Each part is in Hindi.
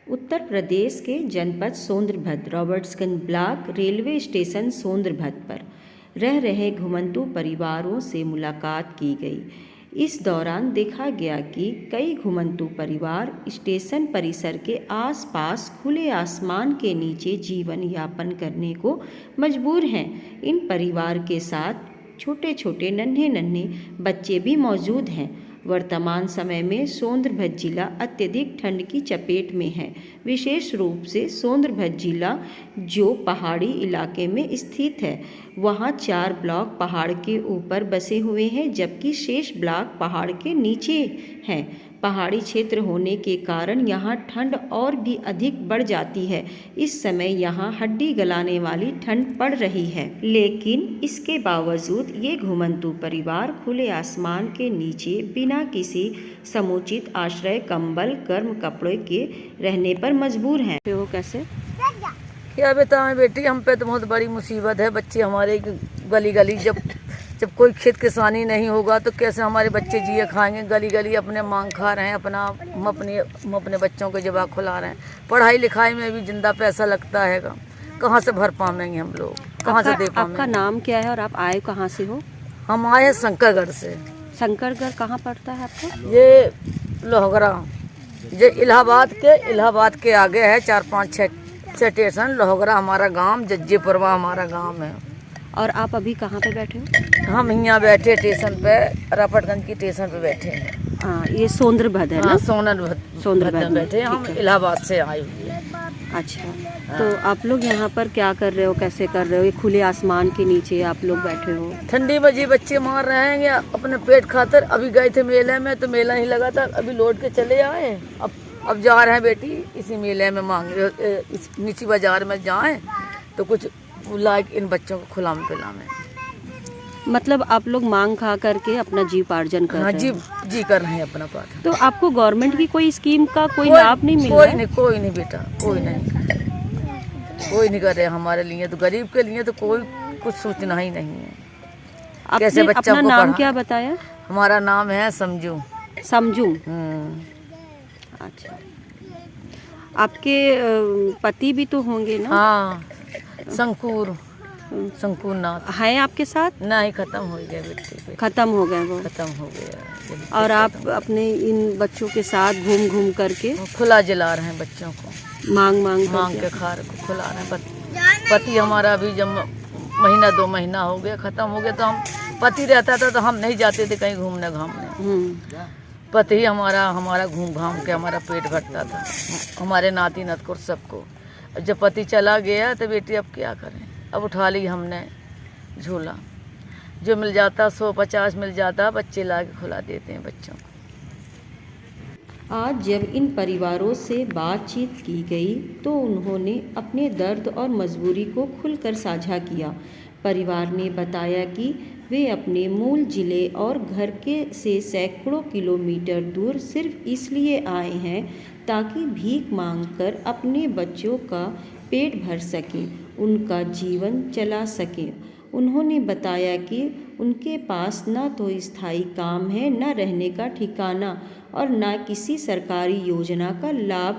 उत्तर प्रदेश के जनपद Sonbhadra Robertsganj block railway station Sonbhadra पर रह रहे घुमंतू परिवारों से मुलाकात की गई। इस दौरान देखा गया कि कई घुमंतू परिवार स्टेशन परिसर के आसपास खुले आसमान के नीचे जीवन यापन करने को मजबूर हैं। इन परिवार के साथ छोटे छोटे नन्हे नन्हे बच्चे भी मौजूद हैं। वर्तमान समय में सोनभद्र जिला अत्यधिक ठंड की चपेट में है। विशेष रूप से सोनभद्र जिला जो पहाड़ी इलाके में स्थित है, वहाँ 4 ब्लॉक पहाड़ के ऊपर बसे हुए हैं, जबकि शेष ब्लॉक पहाड़ के नीचे हैं। पहाड़ी क्षेत्र होने के कारण यहाँ ठंड और भी अधिक बढ़ जाती है। इस समय यहाँ हड्डी गलाने वाली ठंड पड़ रही है, लेकिन इसके बावजूद ये घुमंतू परिवार खुले आसमान के नीचे बिना किसी समुचित आश्रय, कंबल, गर्म कपड़े के रहने पर मजबूर हैं। वो कैसे क्या बताएं बेटी, हम पे तो बहुत बड़ी मुसीबत है। बच्चे हमारे गली गली जब कोई खेत किसानी नहीं होगा तो कैसे हमारे बच्चे जिए खाएंगे। गली गली अपने मांग खा रहे हैं, हम अपने बच्चों के जवा खुला रहे हैं। पढ़ाई लिखाई में भी जिंदा पैसा लगता है, कहाँ से भर पाएंगे हम लोग, कहाँ से दे पाएंगे। आपका नाम क्या है और आप आए कहाँ से हो? हम आए हैं शंकरगढ़ से। शंकरगढ़ कहाँ पड़ता है आपको? ये लोहगरा, ये इलाहाबाद के आगे है। 4-5-6 स्टेशन। लोहगरा हमारा गांव, जज्जीपुरवा हमारा गांव है। और आप अभी कहाँ पे बैठे हो? हम यहाँ बैठे स्टेशन पे, रॉबर्ट्सगंज की स्टेशन पे बैठे हैं। हाँ, ये सोनभद्र है ना? सोनभद्र में बैठे। हम इलाहाबाद से आए हुए हैं। अच्छा, तो आप लोग यहाँ पर क्या कर रहे हो, कैसे कर रहे हो? ये खुले आसमान के नीचे आप लोग बैठे हो। ठंडी में जी बच्चे मार रहे हैं अपने पेट खातर। अभी गए थे मेले में तो मेला नहीं लगा था, अभी लौट के चले आए। अब जा रहे हैं बेटी इसी मेले में मांगे, इस नीची बाजार में जाएं तो कुछ लाइक इन बच्चों को खुला में पिलाएं। मतलब आप लोग मांग खा करके अपना जीवपार्जन कर रहे हैं? हाँ जी कर रहे हैं अपना पाठ। तो आपको गवर्नमेंट की कोई स्कीम का कोई लाभ नहीं मिल रहा है? कोई नहीं बेटा, कोई नहीं कर रहे हमारे लिए। तो गरीब के लिए तो कोई कुछ सोचना ही नहीं है। कैसे बच्चा अपना नाम क्या बताया? हमारा नाम है समझू। अच्छा, आपके पति भी तो होंगे ना? हाँ, शंकुर नाथ है आपके साथ? नहीं, खत्म हो गया बेटे। खत्म हो गए वो? खत्म हो गया। और आप अपने इन बच्चों के साथ घूम करके खुला जला रहे हैं बच्चों को, मांग के खार को खुला रहे हैं। पति हमारा अभी जब महीना 2 महीना हो गया खत्म हो गया, तो हम पति रहता था तो हम नहीं जाते थे कहीं घूमने घामने। पति हमारा घूम घाम के हमारा पेट भरता था, हमारे नाती नतकुर सबको। जब पति चला गया तो बेटी अब क्या करें, अब उठा ली हमने झूला। जो मिल जाता 100-50 मिल जाता, बच्चे ला के खुला देते हैं बच्चों को। आज जब इन परिवारों से बातचीत की गई तो उन्होंने अपने दर्द और मजबूरी को खुलकर साझा किया। परिवार ने बताया कि वे अपने मूल जिले और घर के से सैकड़ों किलोमीटर दूर सिर्फ इसलिए आए हैं ताकि भीख मांगकर अपने बच्चों का पेट भर सकें, उनका जीवन चला सकें। उन्होंने बताया कि उनके पास न तो स्थायी काम है, न रहने का ठिकाना और न किसी सरकारी योजना का लाभ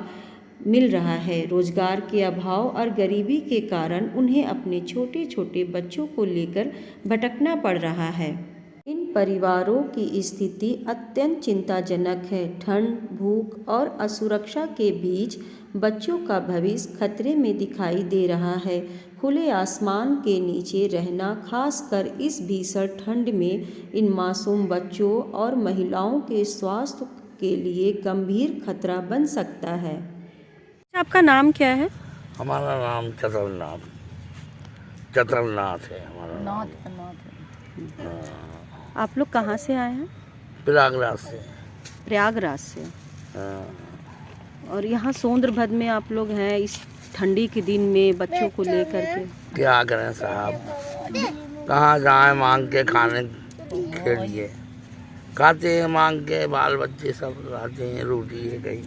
मिल रहा है। रोजगार के अभाव और गरीबी के कारण उन्हें अपने छोटे छोटे बच्चों को लेकर भटकना पड़ रहा है। इन परिवारों की स्थिति अत्यंत चिंताजनक है। ठंड, भूख और असुरक्षा के बीच बच्चों का भविष्य खतरे में दिखाई दे रहा है। खुले आसमान के नीचे रहना, खासकर इस भीषण ठंड में, इन मासूम बच्चों और महिलाओं के स्वास्थ्य के लिए गंभीर खतरा बन सकता है। आपका नाम क्या है? हमारा नाम चतुरनाथ है हमारा नाम। आप लोग कहाँ से आए हैं? प्रयागराज से। और यहाँ सोनभद्र में आप लोग हैं इस ठंडी के दिन में बच्चों को लेकर के? क्या करें साहब, कहाँ जाए मांग के खाने के लिए। खाते हैं मांग के, बाल बच्चे सब खाते हैं। रोटी है कहीं,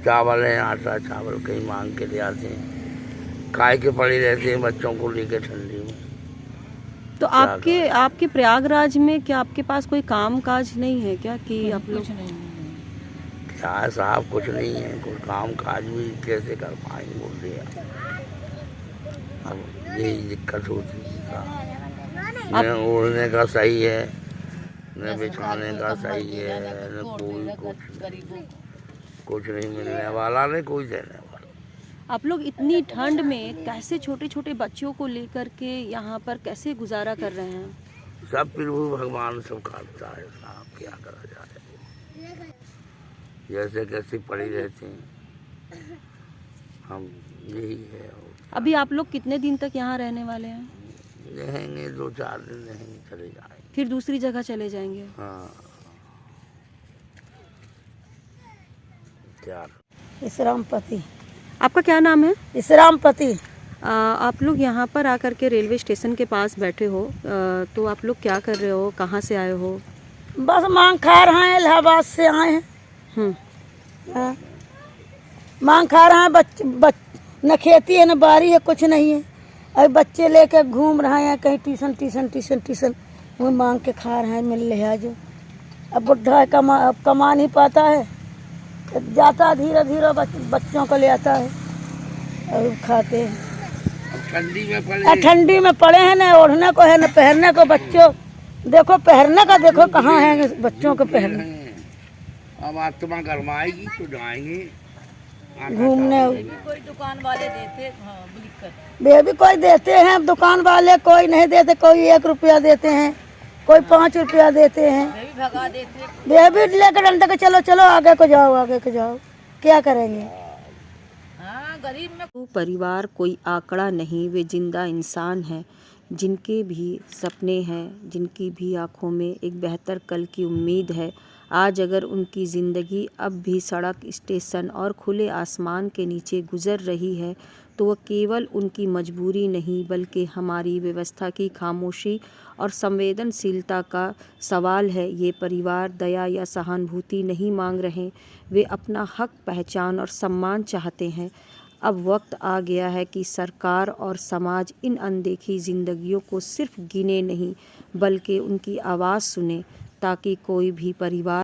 चावल है, आटा चावल कहीं मांग के ले आते हैं। खाए के पड़े रहते हैं बच्चों को लेकर ठंडी में। तो आपके प्रयागराज में क्या आपके पास कोई काम काज नहीं है क्या कि आप लोग? यार साहब कुछ नहीं है, कोई काम काज भी कैसे कर पाएंगे बोल दिया। अब यही दिक्कत होती है साहब। न उड़ने का सही है, न बिछाने का सही है, न कोई कुछ नहीं मिलने वाला, नहीं कोई देने वाला। आप लोग इतनी ठंड में कैसे छोटे छोटे बच्चों को लेकर के यहाँ पर कैसे गुजारा कर रहे हैं? सब प्रभु भगवान सब खाता है साहब, क्या करा जाए, जैसे कैसे पड़ी रहते हैं हम, यही है। अभी आप लोग कितने दिन तक यहाँ रहने वाले हैं? रहेंगे 2-4 दिन रहेंगे, चले जाएंगे, फिर दूसरी जगह चले जाएंगे? हाँ। क्या इसरामपति। आपका क्या नाम है? इसरामपति। आप लोग यहाँ पर आकर के रेलवे स्टेशन के पास बैठे हो, तो आप लोग क्या कर रहे हो, कहाँ से आए हो? बस मांग खा रहे हैं, इलाहाबाद से आए हैं। हाँ। मांग खा रहे हैं, न खेती है न बारी है, कुछ नहीं है। अभी बच्चे लेके घूम रहे हैं कहीं ट्यूशन वो मांग के खा रहे हैं, मिल रहा है जो। अब बुढ़ा कमा नहीं पाता है, जाता धीरे धीरे बच्चों को ले आता है और खाते हैं। ठंडी में पड़े हैं, न ओढ़ने को है न पहनने को। बच्चों देखो पहनने का, देखो कहाँ है बच्चों को पहनने। अब आत्मा गरमाएगी तो जाएंगे घूमने। कोई दुकान वाले देते बेबी कोई देते हैं दुकान वाले, कोई नहीं देते। कोई 1 रुपया देते हैं, कोई 5 रुपया देते हैं। भगा देते, बेबी लेकर डंडा के चलो चलो आगे को जाओ, आगे को जाओ, क्या करेंगे। हाँ गरीब में। तो परिवार कोई आंकड़ा नहीं, वे जिंदा इंसान हैं जिनके भी सपने हैं, जिनकी भी आंखों में एक बेहतर कल की उम्मीद है। आज अगर उनकी ज़िंदगी अब भी सड़क, स्टेशन और खुले आसमान के नीचे गुजर रही है तो वह केवल उनकी मजबूरी नहीं बल्कि हमारी व्यवस्था की खामोशी और संवेदनशीलता का सवाल है। ये परिवार दया या सहानुभूति नहीं मांग रहे, वे अपना हक, पहचान और सम्मान चाहते हैं। अब वक्त आ गया है कि सरकार और समाज इन अनदेखी ज़िंदगियों को सिर्फ गिने नहीं बल्कि उनकी आवाज़ सुने, ताकि कोई भी परिवार